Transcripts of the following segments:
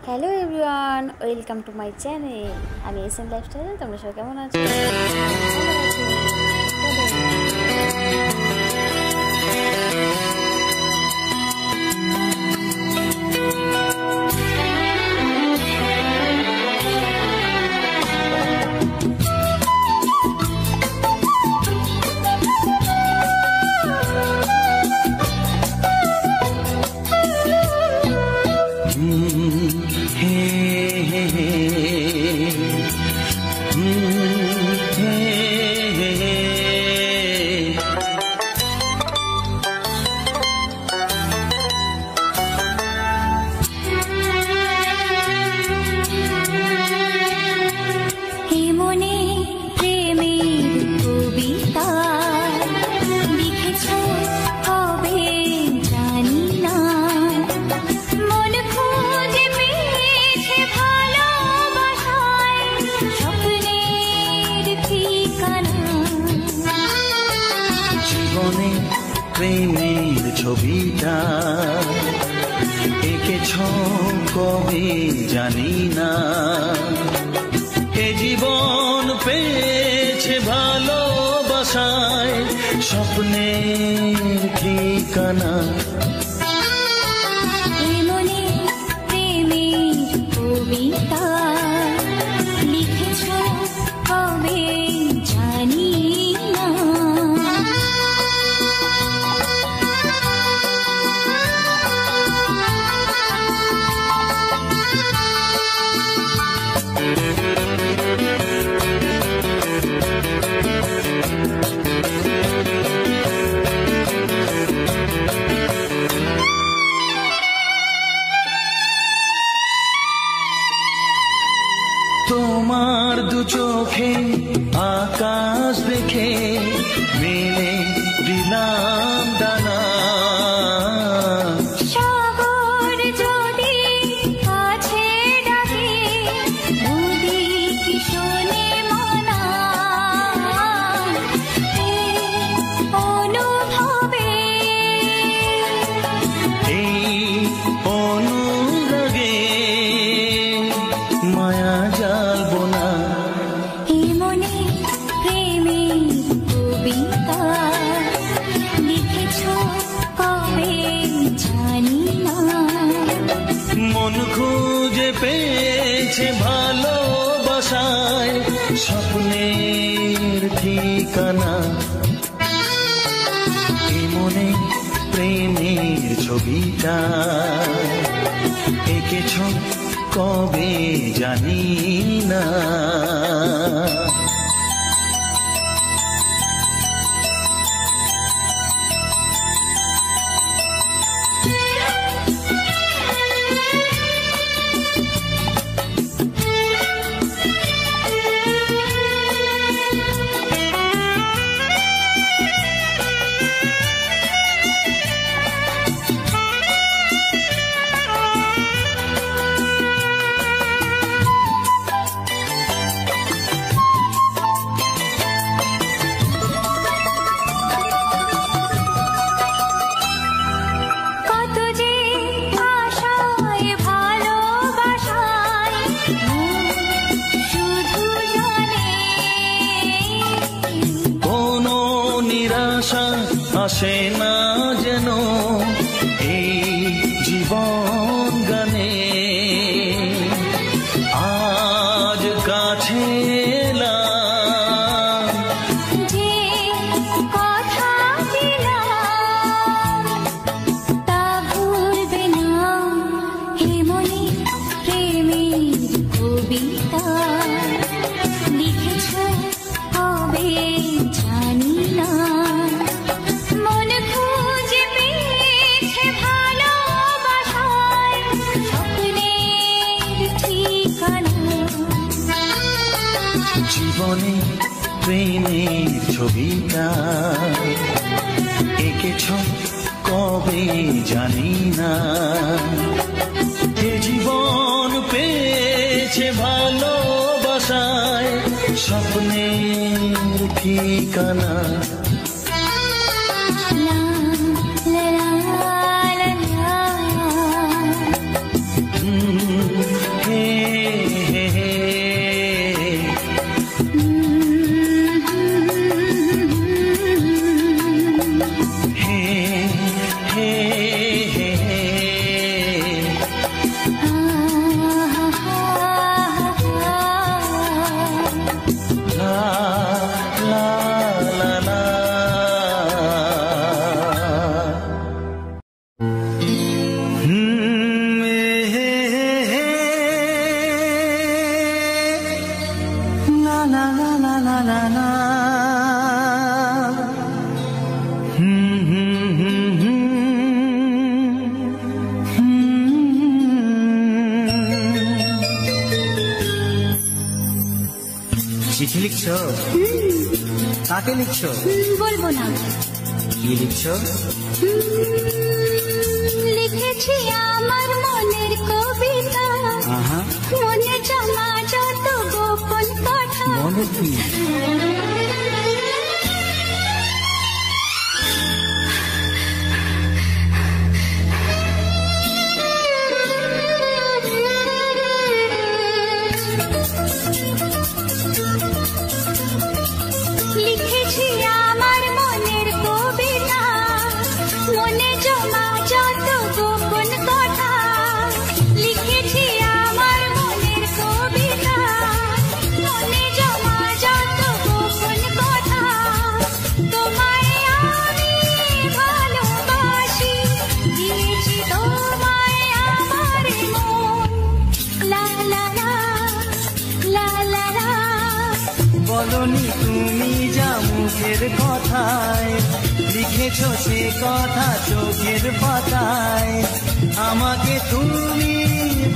Hello everyone, welcome to my channel. আমি SN lifestyle. তোমরা সবাই কেমন আছো? প্রেমের ছবিটা এঁকেছ কবে জানি না, এ জীবন পেয়েছে ভালোবাসায় স্বপ্নের ঠিকানা। প্রেমের কবিতা লিখেছ কবে জানি না। তোমার দু চোখে আকাশ দেখে মেলে দিলাম ডানা, সাগর যদি কাছে ডাকে নদী কি শোনে মানা, অনুভবে এই অনুরাগে মায়া জালবো না। এ মনে প্রেমের কবিতা লিখেছ কবে জানি না। মন খুঁজে পেয়েছে ভালোবাসায় স্বপ্নের ঠিকানা। এ মনে প্রেমের ছবিটা এঁকেছ কবে জানি না। কত যে আশায় ভালোবাসায় শুধু জানে কোনো নিরাশা আসে না যেন এই জীবন গানে। আজ কাছে এলাম যে কথা দিলাম তা ভুলবে না। হে মনে প্রেমের কবিতা লিখেছ কবে জানি না। মন খুঁজে পেয়েছে ভালোবাসায় স্বপ্নের ঠিকানা। জীবনে প্রেমের ছবিটা এঁকেছ কবে জানি না, এ জীবন পেয়েছে ভালোবাসায় স্বপ্নের ঠিকানা। লা লা লা লা লা। চিঠি লিখছো? কাকে লিখছো? বলবো না। কি লিখছো? লিখেছি আমার মনের কবিতা, মনে জমা যত গোপন কথা। মনে কি? লিখেছি আমার মনের কবিতা, মনে জমা যত গোপন কথা। লিখেছি আমার মনের কবিতা, মনে জমা যত গোপন কথা। তোমায় আমি ভালোবাসি, দিয়েছি তোমায় আমার মন। লা লা লা লা লা লা। বলনি তুমি যা মুখের কথায়, লিখেছো সে কথা চোখের পাতায়। আমাকে তুমি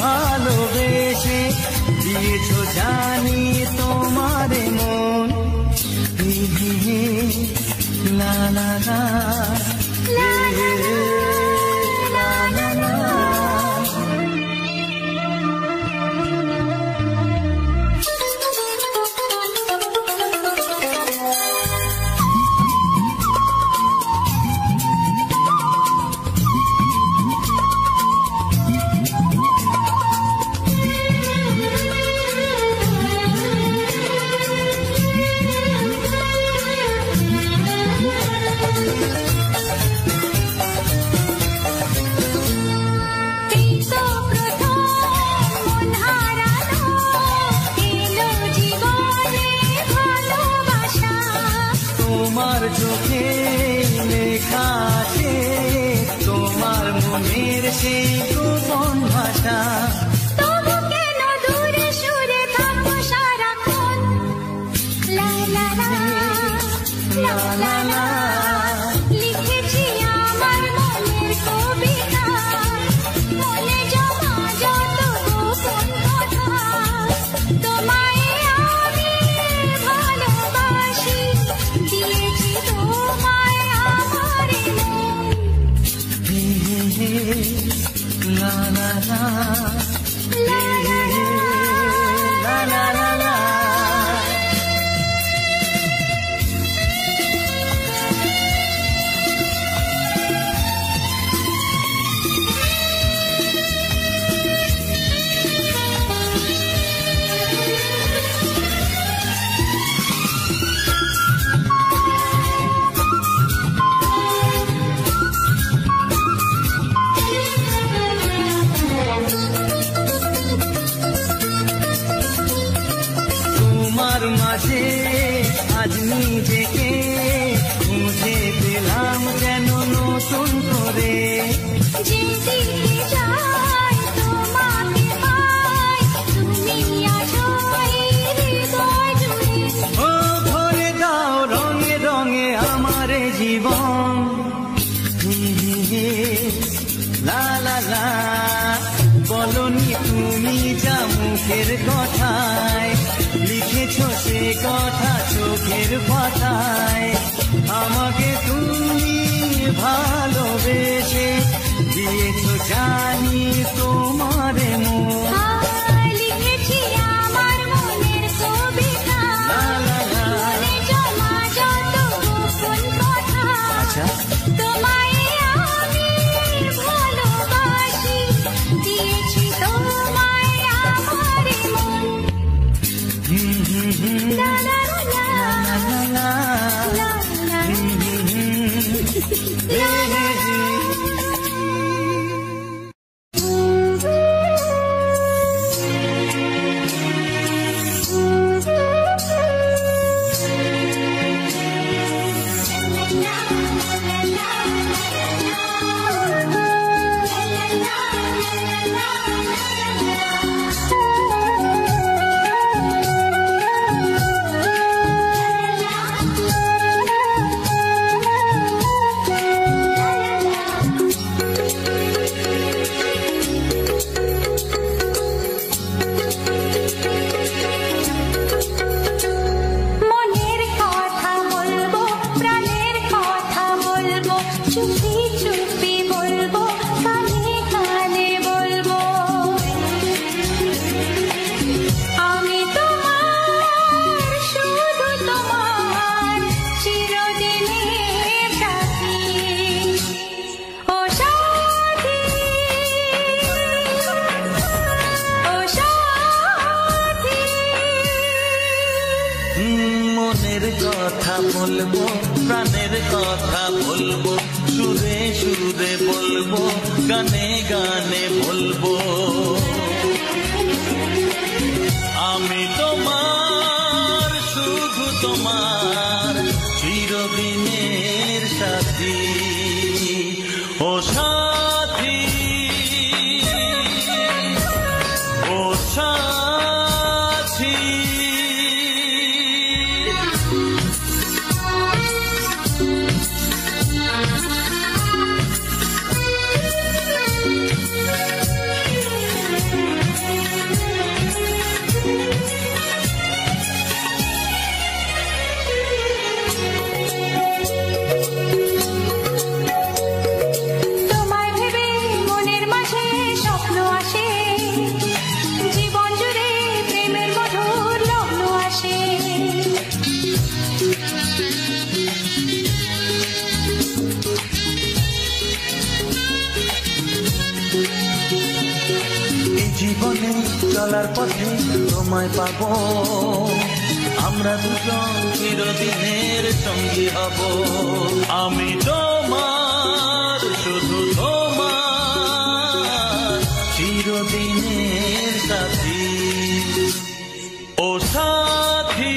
ভালোবেসে দিয়েছো জানি তোমার মন। লা লা লা লা লা লা লা। তোমার চোখে লেখা আছে তোমার মনের সেই গোপন ভাষা। তবু কেন দূরে সুরে থাকো সারাক্ষণ। লা লা লা লা লা লা। লিখেছি আমার মনের কবিতা, মনে জমা যত গোপন কথা। তোমায় আমি ভালোবাসি, দিয়েছি তোমায় আমার মন। লা লা লা লা লা লা লা লা লা। তোমার মাঝে আজ নিজেকে খুঁজে পেলাম যেন নতুন করে। যেদিকে যাই তোমাকে পাই, তুমি আছো এই হৃদয় জুড়ে। ও ভরে দাও রঙে রঙে আমার জীবন। লা লা লা। বলনি তুমি যা মুখের কথায়, লিখেছো সে কথা চোখের পাতায়। আমাকে তুমি ভালোবেসে দিয়েছো জানি তোমার মন। লিখেছি আমার মনের কবিতা, লা লা লা। মনে জমা যত গোপন কথা। তোমায় আমি ভালোবাসি, দিয়েছি তোমায় আমার মন। লা লা লা লা লা লা লা। লা লা লা। বলবো, প্রাণের কথা বলবো, সুরে সুরে বলবো, গানে গানে বলবো। আমি তোমার, শুধু তোমার, চিরদিনের সাথী। ও সাথী, ও সাথী। জীবনে চলার পথে তোমায় পাবো, আমরা দুজন চিরদিনের সঙ্গী হব। আমি তোমার, শুধু তোমার, চিরদিনের সাথী। ও সাথী,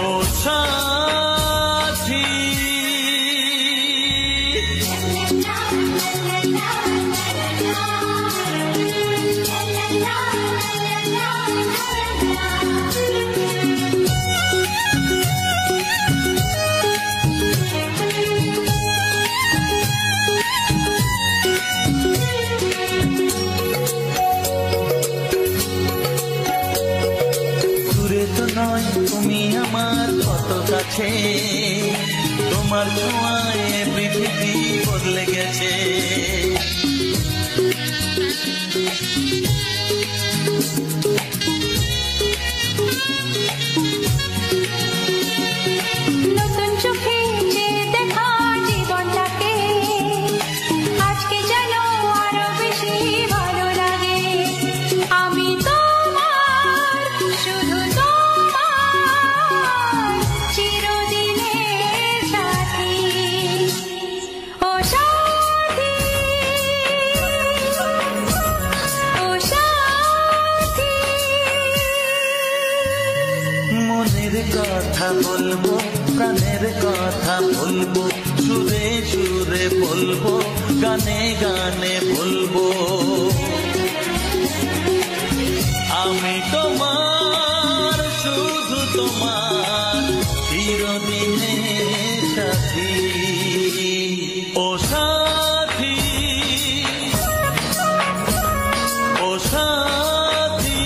ও সাথী। তুমি আমার কত কাছে, তোমার ছোঁয়ায় পৃথিবী বদলে গেছে। নতুন চোখে যে দেখা জীবনটাকে আজকে যেন আরো বেশি ভালো লাগে। আমি তোমার, শুধু তোমার, চিরদিনের সাথী। ও সাথী, ও সাথী। মনের কথা বলবো, প্রাণের কথা বলবো, সুরে সুরে বলবো, গানে গানে বলবো। আমি তোমার, শুধু তোমার, চিরদিনের সাথী। ও সাথী, ও সাথী।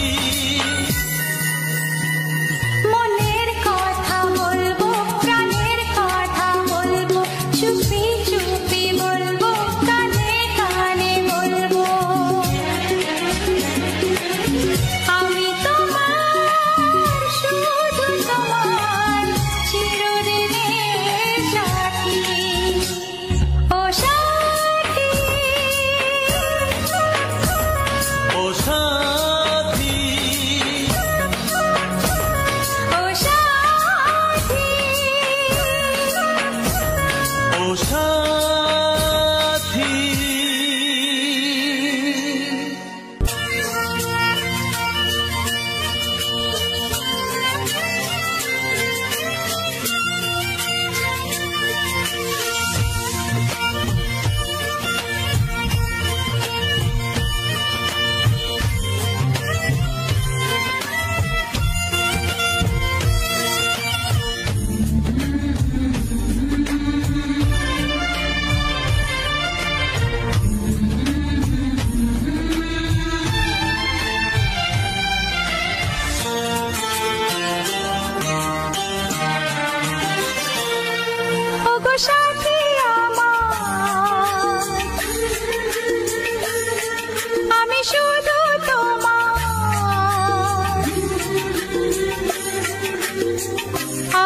মনের কথা বলবো, প্রাণের কথা বলবো, চুপি চুপি বলবো, কানে কানে বলবো। আমি তোমার, শুধু তোমার, চিরদিনের সাথী। ও সাথী, ও সাথী, ও সাথী। ও সাথী। ওগো সাথী আমার, আমি শুধু তোমার,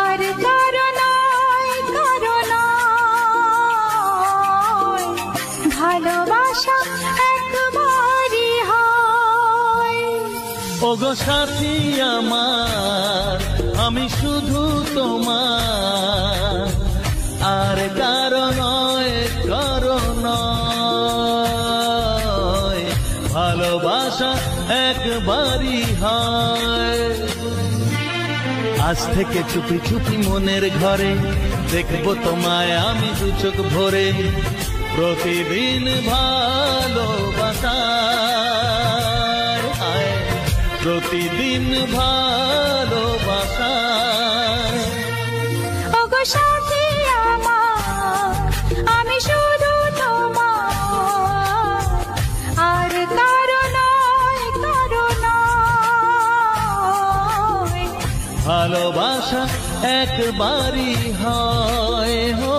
আর কারো নয়, কারো নয়। ভালোবাসা একবারই হয়। ওগো সাথী আমার, আমি শুধু তোমার, আর কারো নয়, কারো নয়। ভালোবাসা একবারই হয়। আজ থেকে চুপি চুপি মনের ঘরে দেখবো তোমায় আমি দু চোখ ভরে। প্রতিদিন ভালোবাসা, প্রতিদিন ভালোবাসা। ওগো সাথী আমার, আমি শুধু তোমার, আর কারো নয়, কারো নয়। ভালোবাসা একবারই হয়। হো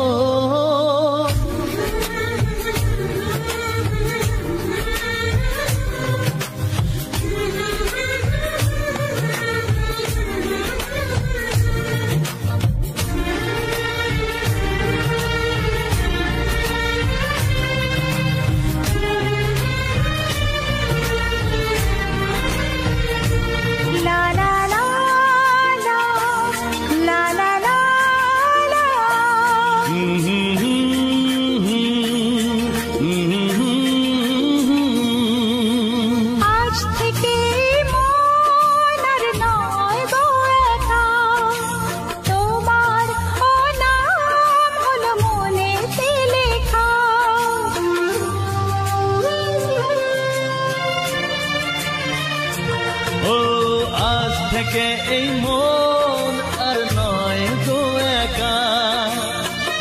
থেকে এই মন আর নয় গো একা,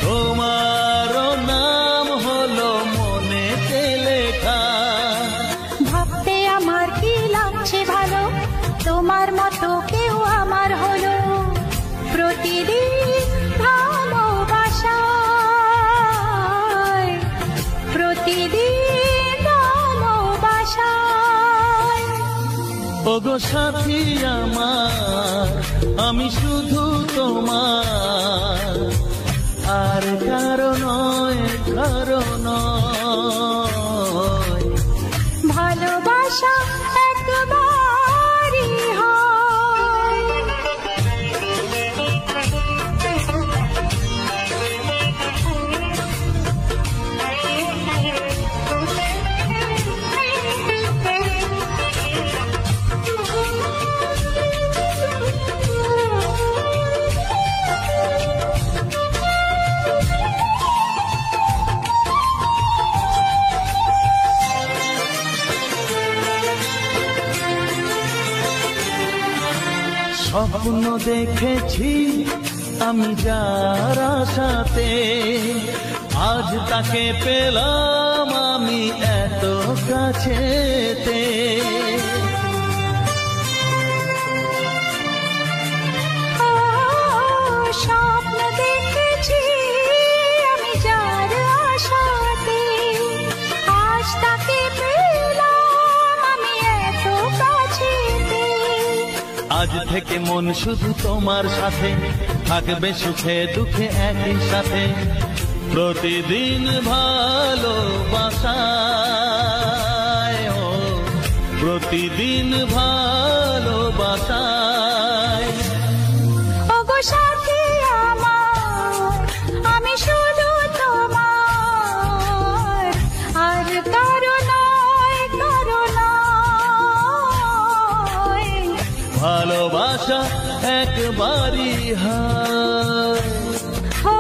তোমার নাম হলো মনেতে লেখা। ভাবতে আমার কি লাগছে ভালো, তোমার মতো কেউ আমার হলো। প্রতিদিন ভালোবাসায়, প্রতিদিন ভালোবাসায়। ওগো সাথী আমার, আমি শুধু তোমার, আর কারো নয়, কারো নয়। ভালোবাসা একবারই হয়। স্বপ্ন দেখেছি আমি যার আশাতে, আজ তাকে পেলাম আমি এত কাছেতে। স্বপ্ন দেখেছি আমি যার আশাতে, আজ তাকে পেলাম আমি এত কাছেতে। আজ থেকে মন শুধু তোমার সাথে, থাকবে সুখে দুঃখে একই সাথে। প্রতিদিন ভালোবাসায়, ও প্রতিদিন ভালোবাসায়। ওগো সাথী আমার, আমি শুধু তোমার, আর কারো নয়, কারো নয়। ভালোবাসা একবারই হয়। ও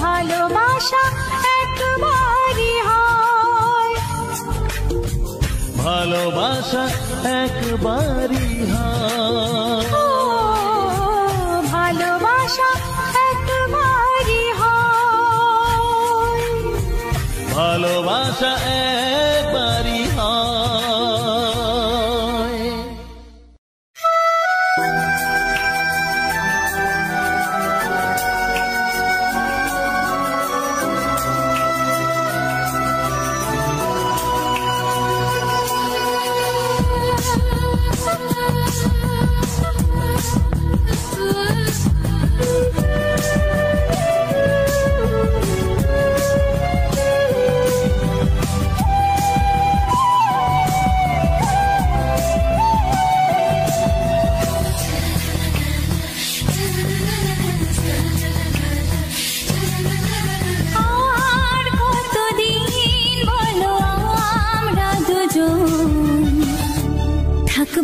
ভালোবাসা একবারই হয়। ভালোবাসা একবারই হয়। ও ভালোবাসা একবারই হয়। ভালোবাসা একবারই হয়।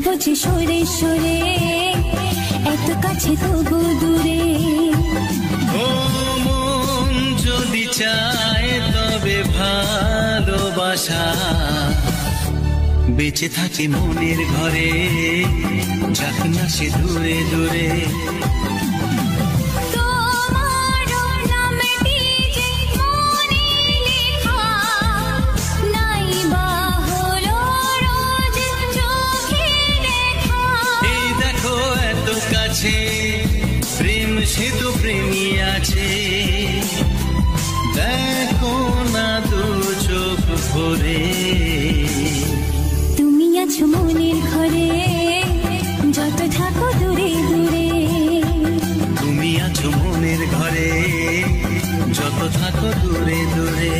থাকবো যে সরে সরে, এত কাছে তবু দূরে। ও মন যদি চায় তবে ভালোবাসা বেঁচে থাকে মনের ঘরে, যাক না সে দূরে দূরে। প্রেম সে তো প্রেমী আছে, দেখো না দু চোখ ভরে। তুমি আছো মনের ঘরে, যত থাকো দূরে দূরে। তুমি আছো মনের ঘরে, যত থাকো দূরে দূরে।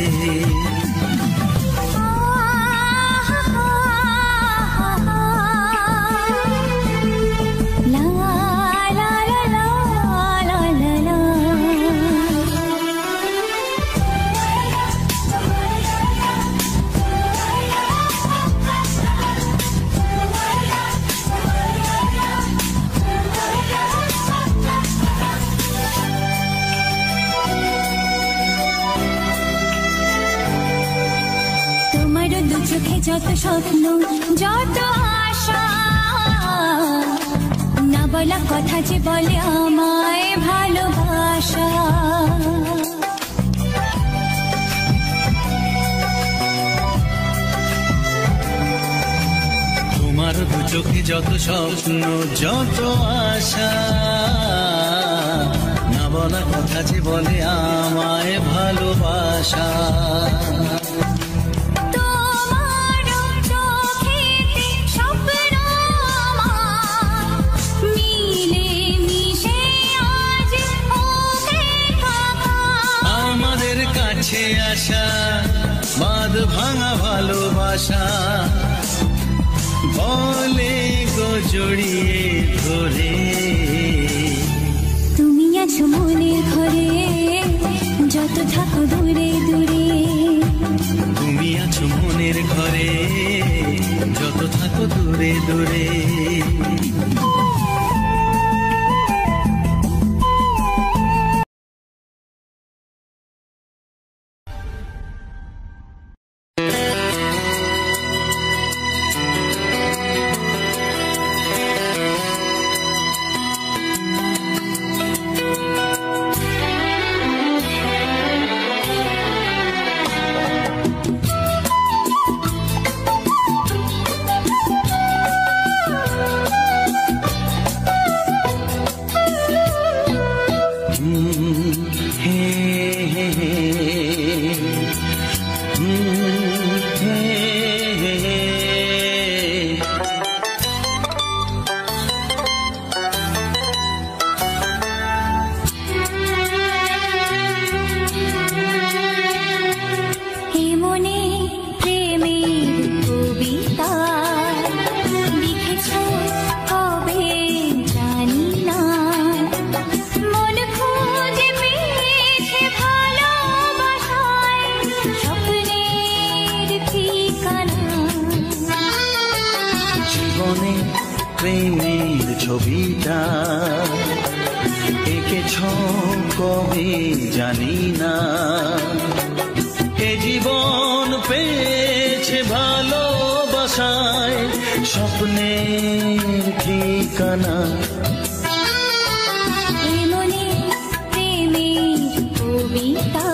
চোখে যত স্বপ্ন, যত আশা, না বলা কথা যে বলে আমায় ভালোবাসা। তোমার দু চোখে যত স্বপ্ন, যত আশা, না বলা কথা যে বলে আমায় ভালোবাসা। আশা বাঁধ ভাঙা ভালোবাসা বলে গো জড়িয়ে ধরে। তুমি আছো মনের ঘরে, যত থাকো দূরে দূরে। তুমি আছো মনের ঘরে, যত থাকো দূরে দূরে। প্রেমের ছবিটা এঁকেছ কবে জানি না, এ জীবন পেয়েছে ভালোবাসায় স্বপ্নের ঠিকানা। মনে প্রেমের কবিতা